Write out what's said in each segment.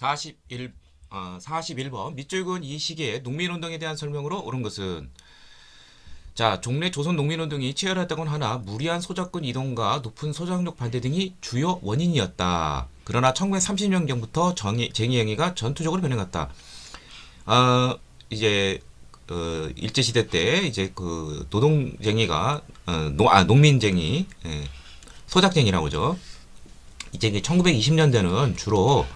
41번 밑줄근 이 시기에 농민운동에 대한 설명으로 옳은 것은 자, 종래 조선 농민운동이 치열했다곤 하나 무리한 소작권 이동과 높은 소작력 반대 등이 주요 원인이었다. 그러나 1930년경부터 쟁의행위가 전투적으로 변해갔다. 이제 일제시대 때 이제 그 노동쟁이가 농민쟁이, 소작쟁이라고 하죠. 이제 1920년대는 주로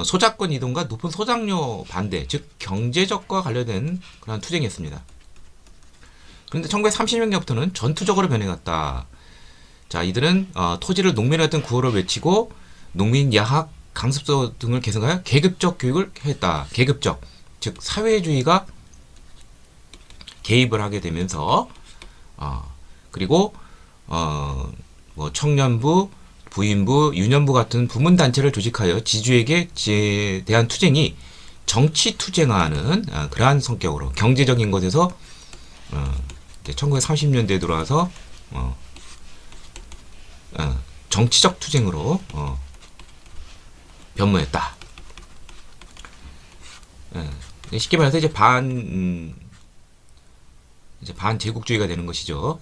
소작권 이동과 높은 소작료 반대, 즉 경제적과 관련된 그런 투쟁이었습니다. 그런데 1930년경부터는 전투적으로 변해갔다. 자, 이들은 토지를 농민이었던 구호를 외치고 농민 야학, 강습소 등을 개선하여 계급적 교육을 했다. 계급적, 즉 사회주의가 개입을 하게 되면서 그리고 뭐 청년부, 부인부, 유년부 같은 부문단체를 조직하여 지주에게 대한 투쟁이 정치 투쟁하는 그러한 성격으로 경제적인 것에서 1930년대에 들어와서 정치적 투쟁으로 변모했다. 쉽게 말해서 이제 반제국주의가 되는 것이죠.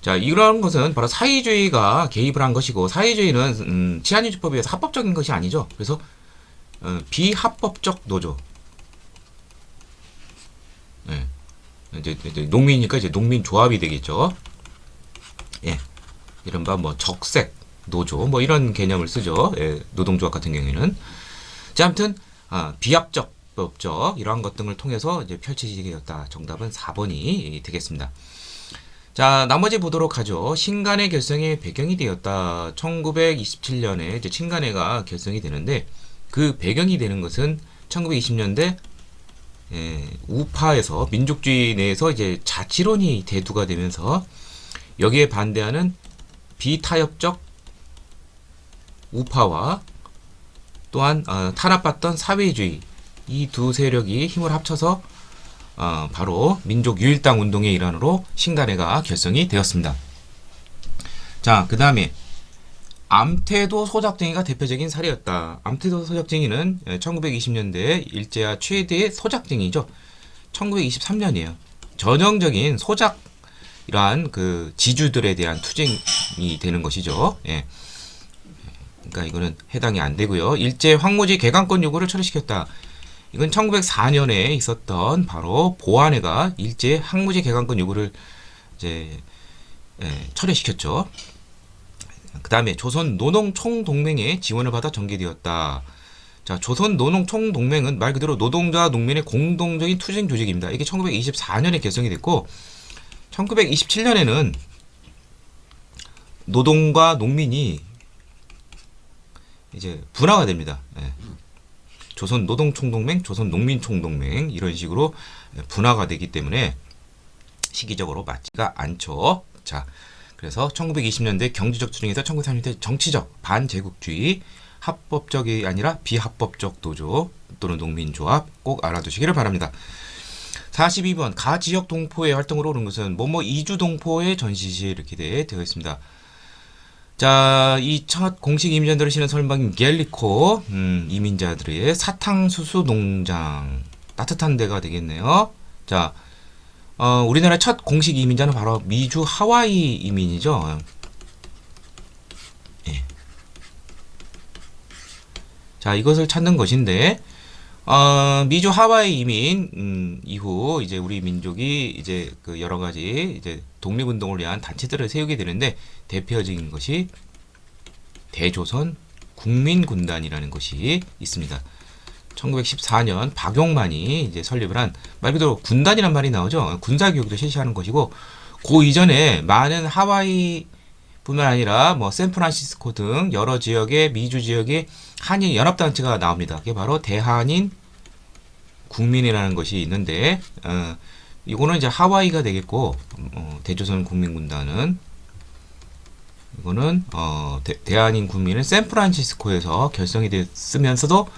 자, 이런 것은 바로 사회주의가 개입을 한 것이고, 사회주의는 치안유지법에 의해서 합법적인 것이 아니죠. 그래서 비합법적 노조. 이제 농민이니까 이제 농민 조합이 되겠죠. 이른바 뭐 적색 노조 뭐 이런 개념을 쓰죠. 노동조합 같은 경우에는. 자, 아무튼 비합적 법적 이러한 것 등을 통해서 이제 펼쳐지게 되었다. 정답은 4번이 되겠습니다. 자, 나머지 보도록 하죠. 신간회 결성의 배경이 되었다. 1927년에 이제 신간회가 결성이 되는데 그 배경이 되는 것은 1920년대 우파에서 민족주의 내에서 이제 자치론이 대두가 되면서 여기에 반대하는 비타협적 우파와 또한 탄압받던 사회주의 이 두 세력이 힘을 합쳐서 바로 민족 유일당 운동의 일환으로 신간회가 결성이 되었습니다. 자, 그 다음에 암태도 소작쟁이가 대표적인 사례였다. 암태도 소작쟁이는 1920년대 일제와 최대의 소작쟁이죠. 1923년이에요. 전형적인 소작이란 그 지주들에 대한 투쟁이 되는 것이죠. 그러니까 이거는 해당이 안 되고요. 일제 황무지 개강권 요구를 처리시켰다. 이건 1904년에 있었던 바로 보안회가 일제 항무지 개강권 요구를 이제 철회시켰죠. 그 다음에 조선 노동총동맹의 지원을 받아 전개되었다. 자, 조선 노동총동맹은 말 그대로 노동자와 농민의 공동적인 투쟁 조직입니다. 이게 1924년에 결성이 됐고 1927년에는 노동과 농민이 이제 분화가 됩니다. 조선 노동총동맹, 조선 농민총동맹 이런 식으로 분화가 되기 때문에 시기적으로 맞지가 않죠. 자, 그래서 1920년대 경제적 투쟁에서 1930년대 정치적 반제국주의, 합법적이 아니라 비합법적 노조 또는 농민조합 꼭 알아두시기를 바랍니다. 42번 가지역 동포의 활동으로 오른 것은 뭐뭐 이주동포의 전시시 이렇게 되어 있습니다. 자, 이 첫 공식 이민자들을 실은 설방인 겔리코 이민자들의 사탕수수 농장 따뜻한 데가 되겠네요. 자, 우리나라의 첫 공식 이민자는 바로 미주 하와이 이민이죠. 자, 이것을 찾는 것인데 미주 하와이 이민 이후 이제 우리 민족이 이제 그 여러 가지 이제 독립운동을 위한 단체들을 세우게 되는데 대표적인 것이 대조선 국민군단이라는 것이 있습니다. 1914년 박용만이 이제 설립을 한 말 그대로 군단이란 말이 나오죠. 군사교육도 실시하는 것이고 그 이전에 많은 하와이 뿐만 아니라 뭐 샌프란시스코 등 여러 지역의 미주 지역의 한인 연합단체가 나옵니다. 그게 바로 대한인 국민이라는 것이 있는데 이거는 이제 하와이가 되겠고 대조선 국민군단은 이거는 대한인 국민은 샌프란시스코에서 결성이 됐으면서도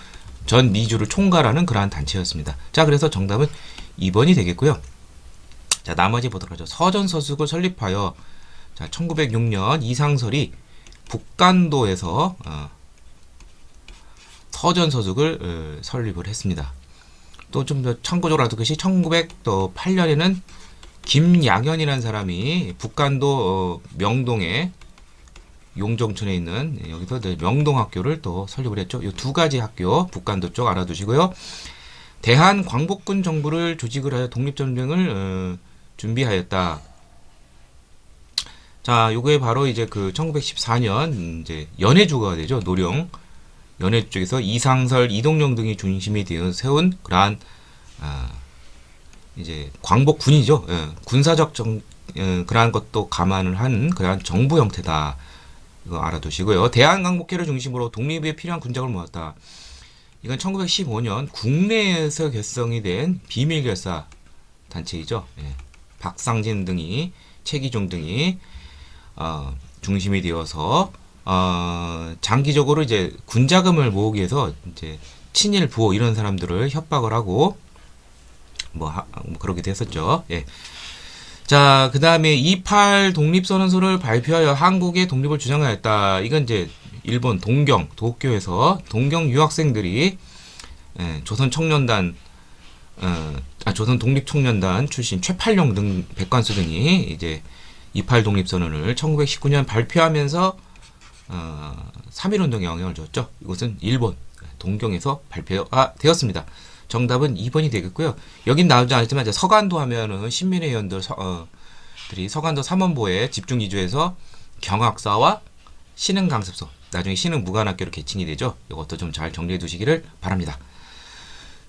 전 미주를 총괄하는 그러한 단체였습니다. 자, 그래서 정답은 2번이 되겠고요. 자, 나머지 보도록 하죠. 서전서숙을 설립하여 자, 1906년 이상설이 북간도에서 서전서숙을 설립을 했습니다. 또 좀 더 참고적으로 알아두듯이 1908년에는 김양현이라는 사람이 북간도 명동에 용정촌에 있는 여기서 명동학교를 또 설립을 했죠. 이 두 가지 학교 북간도 쪽 알아두시고요. 대한광복군 정부를 조직을 하여 독립전쟁을 준비하였다. 자, 요게 바로 이제 그 1914년 이제 연해주가 되죠. 노령 연해주 쪽에서 이상설, 이동영 등이 중심이 되어 세운 그러한 이제 광복군이죠. 군사적 그러한 것도 감안을 한 그러한 정부 형태다. 이거 알아두시고요. 대한광복회를 중심으로 독립에 필요한 군정을 모았다. 이건 1915년 국내에서 결성이 된 비밀결사 단체이죠. 박상진 등이 최기종 등이 중심이 되어서 장기적으로 이제 군자금을 모으기 위해서 이제 친일 부호 이런 사람들을 협박을 하고 뭐 그러기도 했었죠. 예. 자, 그 다음에 28 독립선언서를 발표하여 한국의 독립을 주장하였다. 이건 이제 일본 도쿄에서 동경 유학생들이 조선 청년단, 조선 독립청년단 출신 최팔룡 등 백관수 등이 이제 28 독립선언을 1919년 발표하면서 3.1운동에 영향을 줬죠. 이것은 일본 동경에서 발표가 되었습니다. 정답은 2번이 되겠고요. 여긴 나오지 않았지만 이제 서간도 하면은 신민회 의원들 들이 서간도 삼원보에 집중 이주해서 경학사와 신흥강습소, 나중에 신흥무관학교로 개칭이 되죠. 이것도 좀 잘 정리해 두시기를 바랍니다.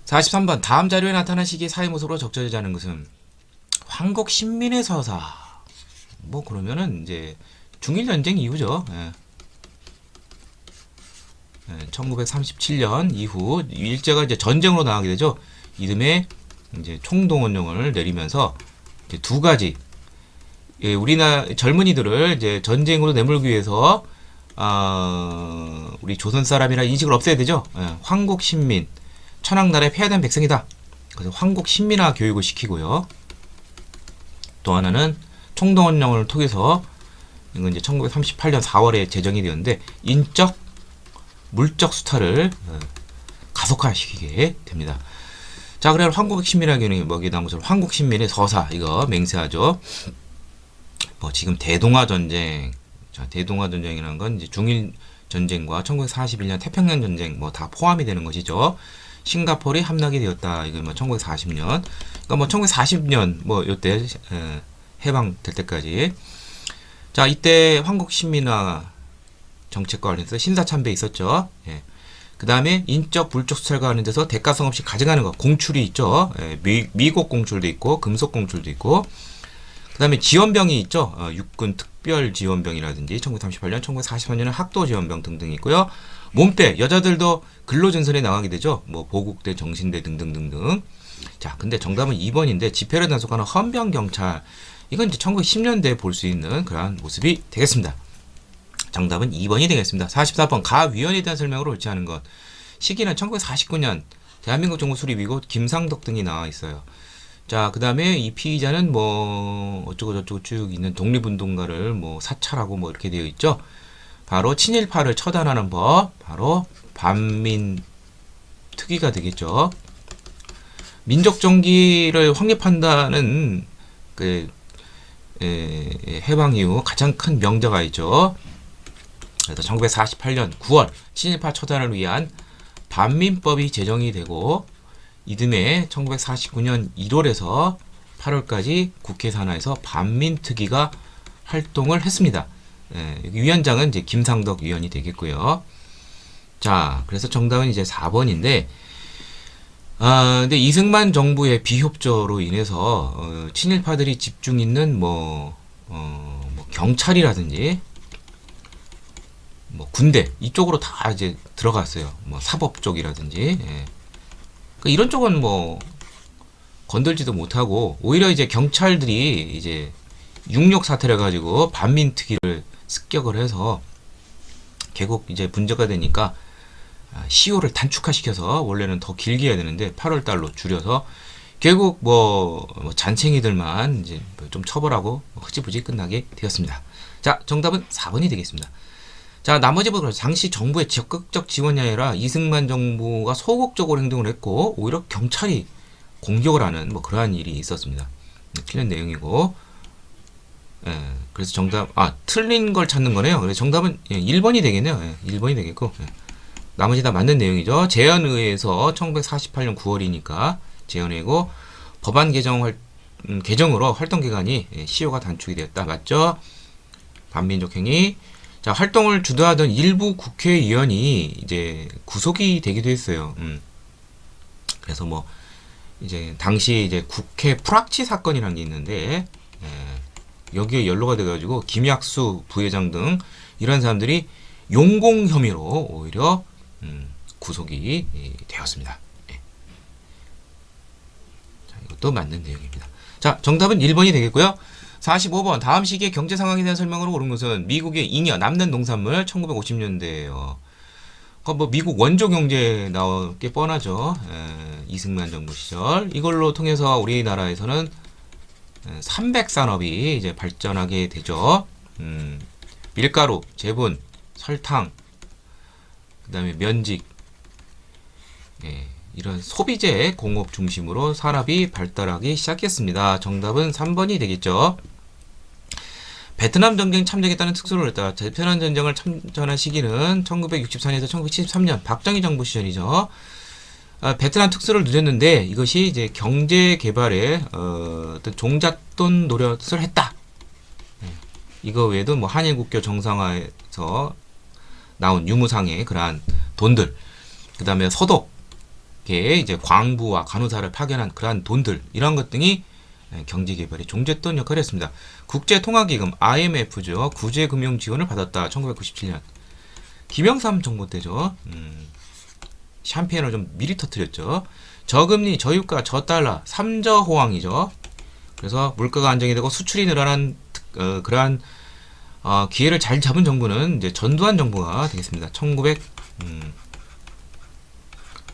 43번 다음 자료에 나타난 시기의 사회 모습으로 적절하지 않은 것은 황국 신민의 서사. 뭐 그러면은 이제 중일전쟁 이후죠. 1937년 이후 일제가 이제 전쟁으로 나가게 되죠. 이듬해 이제 총동원령을 내리면서 이제 두 가지 우리나라 젊은이들을 이제 전쟁으로 내몰기 위해서 우리 조선 사람이라 인식을 없애야 되죠. 황국 신민, 천황나라에 폐하된 백성이다. 그래서 황국 신민화 교육을 시키고요. 또 하나는 총동원령을 통해서 이건 이제 1938년 4월에 제정이 되었는데 인적 물적 수탈을 가속화시키게 됩니다. 자, 그래 황국 신민학교는 뭐기 나온 것처럼 황국 신민의 서사 이거 맹세하죠. 뭐 지금 대동아 전쟁, 자 대동아 전쟁이라는 건 이제 중일 전쟁과 1941년 태평양 전쟁 뭐 다 포함이 되는 것이죠. 싱가포르이 함락이 되었다. 이거 뭐 1940년, 그러니까 뭐 1940년 뭐 요때 해방될 때까지. 자, 이때 황국 신민화 정책과 관련해서 신사참배 있었죠. 그 다음에 인적 불적 수탈과 관련돼서 대가성 없이 가져가는 것, 공출이 있죠. 미국 공출도 있고 금속 공출도 있고, 그 다음에 지원병이 있죠. 육군 특별 지원병이라든지 1938년, 1944년은 학도 지원병 등등 있고요. 몸대 여자들도 근로전선에 나가게 되죠. 뭐 보국대, 정신대 등등등등. 자, 근데 정답은 2번인데 집회를 단속하는 헌병경찰, 이건 이제 1910년대에 볼 수 있는 그러한 모습이 되겠습니다. 정답은 2번이 되겠습니다. 44번 가위원에 대한 설명으로 옳지 않은 것. 시기는 1949년 대한민국 정부 수립이고 김상덕 등이 나와 있어요. 자, 그 다음에 이 피의자는 뭐 어쩌고 저쩌고 쭉 있는 독립운동가를 뭐 사찰하고 뭐 이렇게 되어 있죠. 바로 친일파를 처단하는 법, 바로 반민특위가 되겠죠. 민족정기를 확립한다는 그 해방 이후 가장 큰 명제가 있죠. 그래서 1948년 9월 친일파 처단을 위한 반민법이 제정이 되고 이듬해 1949년 1월에서 8월까지 국회 산하에서 반민특위가 활동을 했습니다. 위원장은 이제 김상덕 위원이 되겠고요. 자, 그래서 정답은 이제 4번인데, 근데 이승만 정부의 비협조로 인해서 친일파들이 집중 있는 뭐 경찰이라든지 뭐 군대 이쪽으로 다 이제 들어갔어요. 뭐 사법 쪽이라든지 그러니까 이런 쪽은 뭐 건들지도 못하고 오히려 이제 경찰들이 이제 육력 사태를 가지고 반민특위를 습격을 해서 결국 이제 문제가 되니까 시효를 단축화시켜서 원래는 더 길게 해야 되는데 8월 달로 줄여서 결국 뭐 잔챙이들만 이제 좀 처벌하고 흐지부지 끝나게 되었습니다. 자, 정답은 4번이 되겠습니다. 자, 나머지 부분 당시 정부의 적극적 지원이 아니라 이승만 정부가 소극적으로 행동을 했고 오히려 경찰이 공격을 하는 뭐 그러한 일이 있었습니다. 틀린 내용이고, 예, 그래서 정답, 틀린 걸 찾는 거네요. 그래서 정답은 1번이 되겠네요. 예, 1번이 되겠고, 예. 나머지 다 맞는 내용이죠. 제헌의회에서 1948년 9월이니까 제헌회고 법안 개정으로 활동 기간이 시효가 단축이 되었다. 맞죠? 반민족 행위. 자, 활동을 주도하던 일부 국회의원이 이제 구속이 되기도 했어요. 그래서 뭐 이제 당시 이제 국회 프락치 사건이라는 게 있는데, 여기에 연루가 돼가지고 김약수 부회장 등 이런 사람들이 용공 혐의로 오히려 구속이 되었습니다. 예. 자, 이것도 맞는 내용입니다. 자, 정답은 1번이 되겠고요. 45번 다음 시기의 경제 상황에 대한 설명으로 옳은 것은 미국의 잉여 남는 농산물 1950년대예요. 뭐 미국 원조 경제 나올 게 뻔하죠. 이승만 정부 시절 이걸로 통해서 우리나라에서는 300산업이 이제 발전하게 되죠. 밀가루, 제분, 설탕, 그다음에 면직, 이런 소비재 공업 중심으로 산업이 발달하기 시작했습니다. 정답은 3번이 되겠죠. 베트남 전쟁 참전했다는 특수를 했다. 베트남 전쟁을 참전한 시기는 1964년에서 1973년 박정희 정부 시절이죠. 베트남 특수를 누렸는데 이것이 이제 경제 개발에 어떤 종잣돈 노릇을 했다. 이거 외에도 뭐 한일 국교 정상화에서 나온 유무상의 그러한 돈들, 그 다음에 서독에 이제 광부와 간호사를 파견한 그러한 돈들, 이런 것 등이 경제 개발의 종잣돈 역할을 했습니다. 국제통화기금 IMF죠. 구제금융 지원을 받았다. 1997년. 김영삼 정부 때죠. 샴페인을 좀 미리 터뜨렸죠. 저금리, 저유가, 저달러, 삼저호황이죠. 그래서 물가가 안정이 되고 수출이 늘어난 그러한 기회를 잘 잡은 정부는 이제 전두환 정부가 되겠습니다.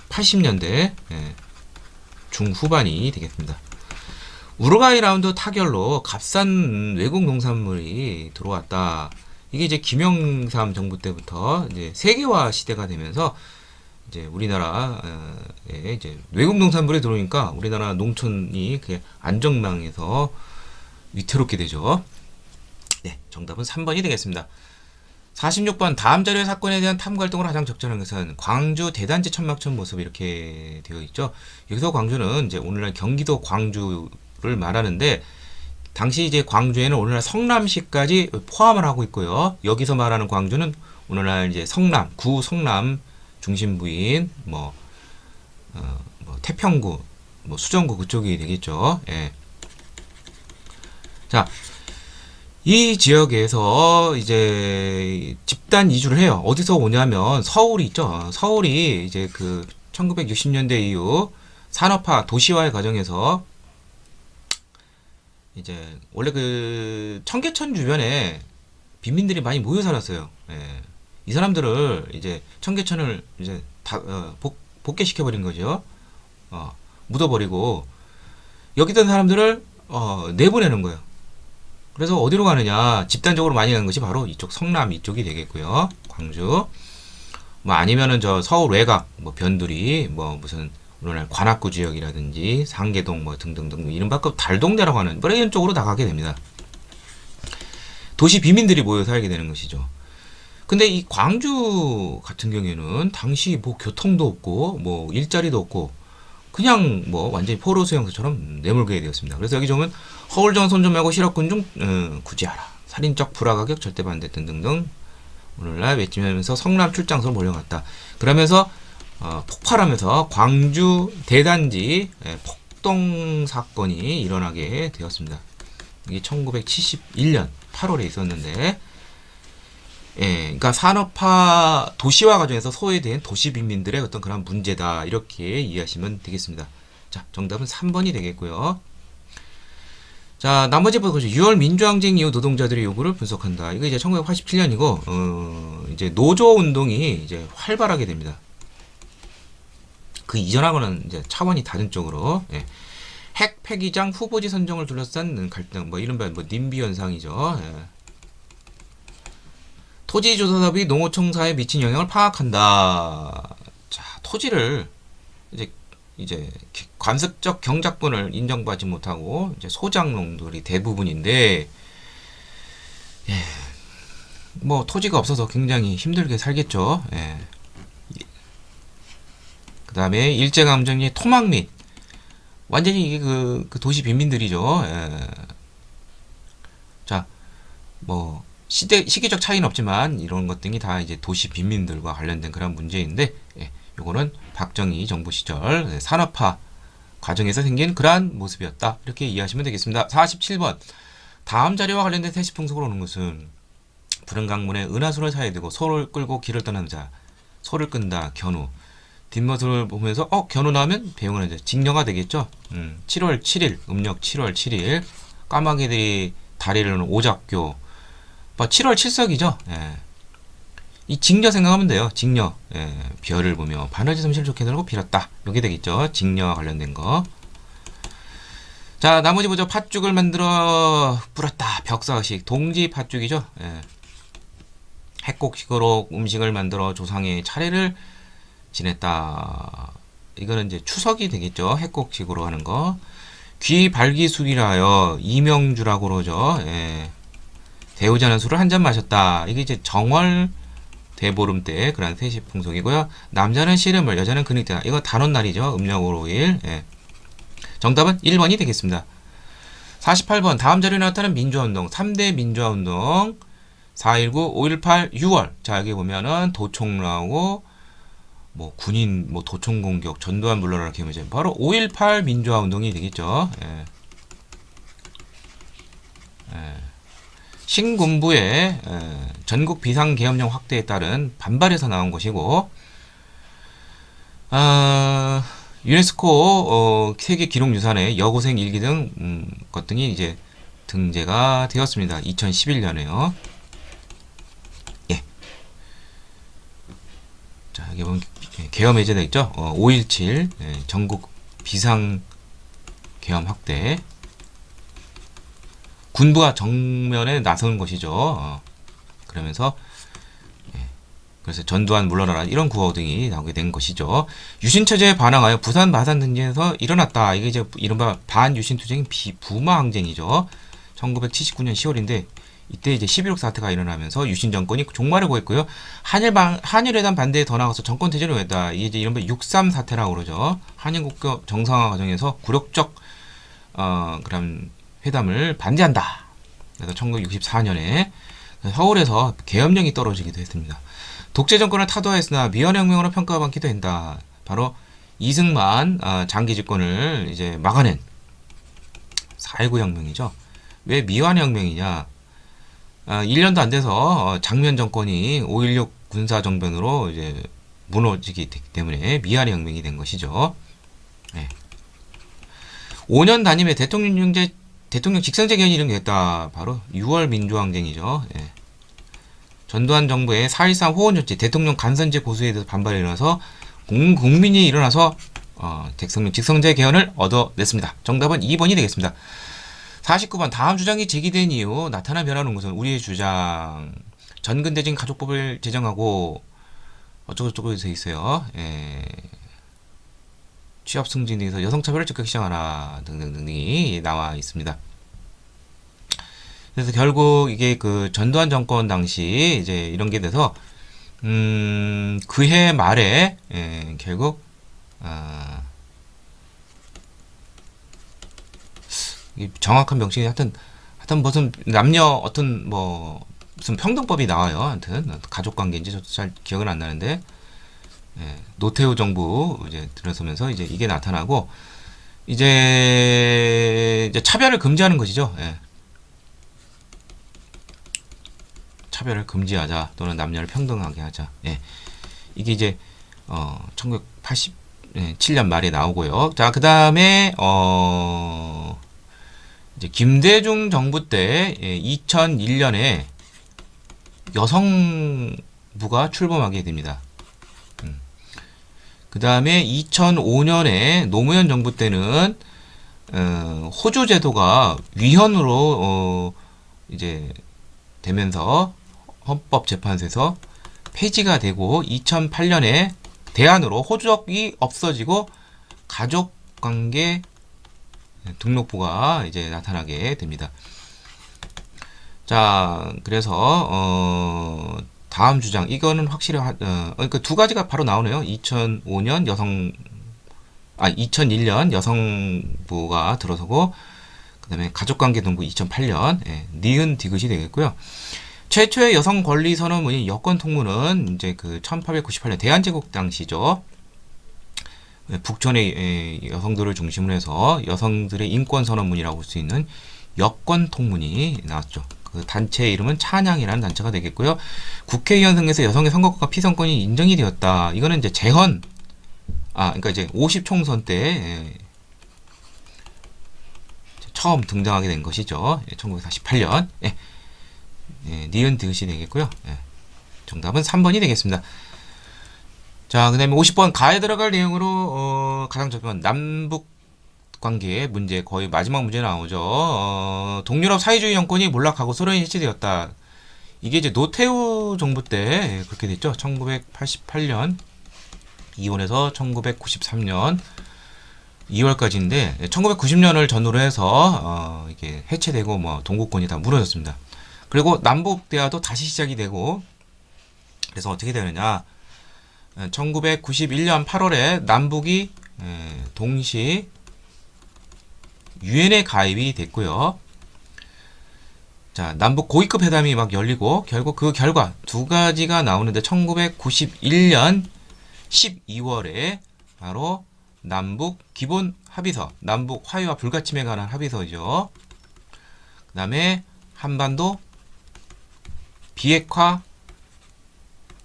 1980년대 중후반이 되겠습니다. 우루과이 라운드 타결로 값싼 외국 농산물이 들어왔다. 이게 이제 김영삼 정부 때부터 이제 세계화 시대가 되면서 이제 우리나라에 이제 외국 농산물이 들어오니까 우리나라 농촌이 그 안정망에서 위태롭게 되죠. 네, 정답은 3번이 되겠습니다. 46번 다음 자료의 사건에 대한 탐구 활동을 가장 적절한 것은 광주 대단지 천막천 모습 이렇게 되어 있죠. 여기서 광주는 이제 오늘날 경기도 광주를 말하는데 당시 이제 광주에는 오늘날 성남시까지 포함을 하고 있고요. 여기서 말하는 광주는 오늘날 이제 성남, 구 성남 중심부인 뭐 태평구, 뭐 수정구 그쪽이 되겠죠. 예. 자, 이 지역에서 이제 집단 이주를 해요. 어디서 오냐면 서울이 있죠. 서울이 이제 그 1960년대 이후 산업화 도시화의 과정에서 이제 원래 그 청계천 주변에 빈민들이 많이 모여 살았어요. 예. 이 사람들을 이제 청계천을 이제 다 복개시켜 버린 거죠. 묻어버리고 여기 있던 사람들을 내보내는 거예요. 그래서 어디로 가느냐? 집단적으로 많이 가는 것이 바로 이쪽 성남 이쪽이 되겠고요. 광주. 뭐 아니면은 저 서울 외곽, 뭐 변두리, 뭐 무슨 오늘날 관악구 지역이라든지 상계동 뭐 등등등 이른바 그 달동네라고 하는 뭐 이런 쪽으로 나가게 됩니다. 도시 비민들이 모여 살게 되는 것이죠. 근데 이 광주 같은 경우에는 당시 뭐 교통도 없고 뭐 일자리도 없고 그냥 뭐 완전히 포로 수용소처럼 내몰게 되었습니다. 그래서 여기 보면 허울정 손좀 말고 실업군 중 구제하라. 살인적 불화가격 절대 반대 등등등 오늘날 외치면서 성남 출장소로 몰려갔다. 그러면서 폭발하면서 광주 대단지 폭동 사건이 일어나게 되었습니다. 이게 1971년 8월에 있었는데 그러니까 산업화 도시화 과정에서 소외된 도시 빈민들의 어떤 그런 문제다 이렇게 이해하시면 되겠습니다. 자, 정답은 3번이 되겠고요. 자, 나머지 보죠. 6월 민주항쟁 이후 노동자들의 요구를 분석한다. 이거 이제 1987년이고 이제 노조 운동이 이제 활발하게 됩니다. 그 이전하고는 이제 차원이 다른 쪽으로 핵 폐기장 후보지 선정을 둘러싼 갈등, 뭐 이른바 뭐 님비 현상이죠. 토지조사업이 농어촌사에 미친 영향을 파악한다. 자, 토지를 이제 관습적 경작권을 인정받지 못하고 이제 소작농들이 대부분인데, 예, 뭐 토지가 없어서 굉장히 힘들게 살겠죠. 예. 그 다음에 일제감정의 토막 및 완전히 이게 그 도시 빈민들이죠. 예. 자, 뭐 시기적 차이는 없지만 이런 것 등이 다 이제 도시 빈민들과 관련된 그런 문제인데, 예, 요거는 박정희 정부 시절 산업화 과정에서 생긴 그러한 모습이었다. 이렇게 이해하시면 되겠습니다. 47번. 다음 자리와 관련된 세시 풍속을 오는 것은 푸른 강문에 은하수를 사이에 두고 소를 끌고 길을 떠나는 자. 소를 끈다. 견우. 뒷모습을 보면서 견우 나오면 배웅은 이제 직녀가 되겠죠. 7월 7일 음력 7월 7일 까마귀들이 다리를 놓는 오작교. 7월 7석이죠. 예. 이 직녀 생각하면 돼요. 직녀. 예. 별을 보며 바느질 솜씨를 좋게 들고 빌었다. 여기 되겠죠. 직녀와 관련된 거. 자, 나머지 보죠. 팥죽을 만들어 뿌렸다. 벽사의식. 동지 팥죽이죠. 예. 핵곡식으로 음식을 만들어 조상의 차례를 지냈다. 이거는 이제 추석이 되겠죠. 핵곡식으로 하는 거. 귀발기술이라여 이명주라고 그러죠. 예. 데우지 않은 술을 한 잔 마셨다. 이게 이제 정월 대보름 때 그런 세시 풍속이고요. 남자는 씨름을, 여자는 근육대다. 이거 단오날이죠. 음력 5일. 예. 정답은 1번이 되겠습니다. 48번. 다음 자료에 나타난 민주화운동. 3대 민주화운동. 4.19, 5.18, 6월. 자, 여기 보면은 도총 나오고, 뭐, 군인, 뭐, 도총 공격, 전두환 물러나라 이렇게 하면 바로 5.18 민주화운동이 되겠죠. 예. 예. 신군부의 전국 비상계엄령 확대에 따른 반발에서 나온 것이고, 유네스코 세계 기록유산의 여고생 일기 등 것 등이 이제 등재가 되었습니다. 2011년에요. 예. 자, 여기 보면 계엄 해제되어 있죠. 5.17 전국 비상계엄 확대. 군부가 정면에 나선 것이죠. 그러면서 그래서 전두환 물러나라 이런 구호 등이 나오게 된 것이죠. 유신처제에 반항하여 부산 마산 등지에서 일어났다. 이게 이제 이른바 반유신투쟁 부마항쟁이죠. 1979년 10월인데 이때 이제 11.6 사태가 일어나면서 유신 정권이 종말을 고했고요. 한일회담 반대에 더 나가서 정권 퇴진을 했다. 이게 이제 이른바 6.3 사태라고 그러죠. 한일 국교 정상화 과정에서 굴욕적 그런 회담을 반대한다. 그래서 1964년에 서울에서 계엄령이 떨어지기도 했습니다. 독재 정권을 타도하였으나 미완혁명으로 평가받기도 한다. 바로 이승만 장기 집권을 이제 막아낸 4.19 혁명이죠. 왜 미완혁명이냐? 1년도 안 돼서 장면 정권이 5.16 군사 정변으로 이제 무너지기 때문에 미완혁명이 된 것이죠. 네. 5년 단임의 대통령 직선제 개헌이 이른겠다. 바로 6월 민주항쟁이죠. 예. 전두환 정부의 4.13 호원조치, 대통령 간선제 고수에 대해서 반발이 일어나서 국민이 일어나서 대통령 직선제 개헌을 얻어냈습니다. 정답은 2번이 되겠습니다. 49번. 다음 주장이 제기된 이후 나타난 변화는 것은 우리의 주장. 전근대진 가족법을 제정하고 어쩌고저쩌고 되어 있어요. 예. 취업 승진 등에서 여성차별을 적극 시정하라 등등등이 나와 있습니다. 그래서 결국 이게 그 전두환 정권 당시 이제 이런 게 돼서 그해 말에 결국 정확한 명칭이 하여튼 무슨 남녀 어떤 뭐 무슨 평등법이 나와요. 하여튼 가족관계인지 저도 잘 기억은 안 나는데. 노태우 정부 이제 들어서면서 이제 이게 나타나고 이제 차별을 금지하는 것이죠. 차별을 금지하자 또는 남녀를 평등하게 하자. 이게 이제 1987년 말에 나오고요. 자, 그다음에 이제 김대중 정부 때 2001년에 여성부가 출범하게 됩니다. 그 다음에 2005년에 노무현 정부 때는 호주 제도가 위헌으로 이제 되면서 헌법재판소에서 폐지가 되고 2008년에 대안으로 호적이 없어지고 가족관계 등록부가 이제 나타나게 됩니다. 자, 그래서 다음 주장 이거는 확실히 그러니까 두 가지가 바로 나오네요. 2001년 여성부가 들어서고 그다음에 가족관계 등부 2008년 니은 디귿이 되겠고요. 최초의 여성 권리 선언문인 여권 통문은 이제 그 1898년 대한제국 당시죠. 북촌의 여성들을 중심으로 해서 여성들의 인권 선언문이라고 볼 수 있는 여권 통문이 나왔죠. 그 단체 이름은 찬양이라는 단체가 되겠고요. 국회의원 선거에서 여성의 선거권과 피선권이 인정이 되었다. 이거는 이제 재헌, 그러니까 이제 50총선 때 처음 등장하게 된 것이죠. 1948년. 니은 디귿이 되겠고요. 정답은 3번이 되겠습니다. 자, 그 다음에 50번 가에 들어갈 내용으로 가장 적은 남북 관계 문제 거의 마지막 문제 나오죠. 동유럽 사회주의 정권이 몰락하고 소련이 해체되었다. 이게 이제 노태우 정부 때 그렇게 됐죠. 1988년 2월에서 1993년 2월까지인데 1990년을 전후로 해서 이게 해체되고 뭐 동구권이 다 무너졌습니다. 그리고 남북 대화도 다시 시작이 되고 그래서 어떻게 되느냐? 1991년 8월에 남북이 동시 유엔에 가입이 됐고요. 자, 남북 고위급 회담이 막 열리고 결국 그 결과 두 가지가 나오는데 1991년 12월에 바로 남북 기본 합의서, 남북 화해와 불가침에 관한 합의서죠. 그 다음에 한반도 비핵화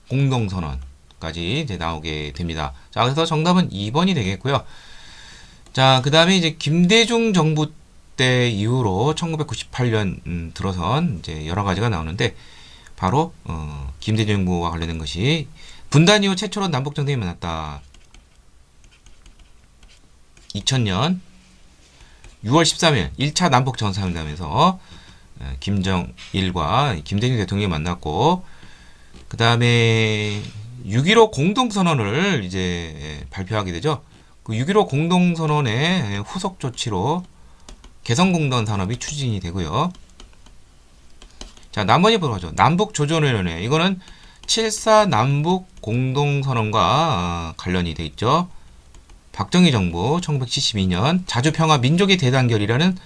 공동선언까지 이제 나오게 됩니다. 자, 그래서 정답은 2번이 되겠고요. 자, 그 다음에 이제 김대중 정부 때 이후로 1998년 들어선 이제 여러 가지가 나오는데 바로 김대중 정부와 관련된 것이 분단 이후 최초로 남북 정상이 만났다. 2000년 6월 13일 1차 남북 정상회담에서 김정일과 김대중 대통령이 만났고 그 다음에 6.15 공동선언을 이제 발표하게 되죠. 그 6.15 공동선언의 후속 조치로 개성공단 산업이 추진이 되고요. 자, 나머지 보러 가죠. 남북조정위원회 이거는 7.4 남북 공동선언과 관련이 돼 있죠. 박정희 정부 1972년 자주평화 민족의 대단결이라는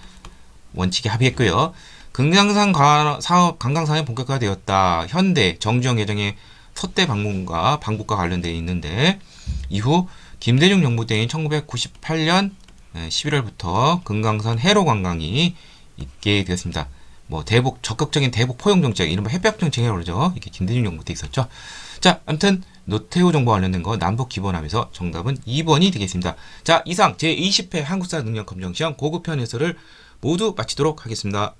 원칙에 합의했고요. 금강산 사업 관광산업이 본격화되었다. 현대 정주영 예정의 서대 방문과 방북과 관련되어 있는데 이후 김대중 정부 때인 1998년 11월부터 금강산 해로 관광이 있게 되었습니다. 뭐 대북 적극적인 대북 포용 정책, 이른바 해벽 정책이라고 그러죠. 이게 김대중 정부 때 있었죠. 자, 아무튼 노태우 정부와 관련된 거 남북 기본합의서 정답은 2번이 되겠습니다. 자, 이상 제20회 한국사 능력 검정 시험 고급편 해설을 모두 마치도록 하겠습니다.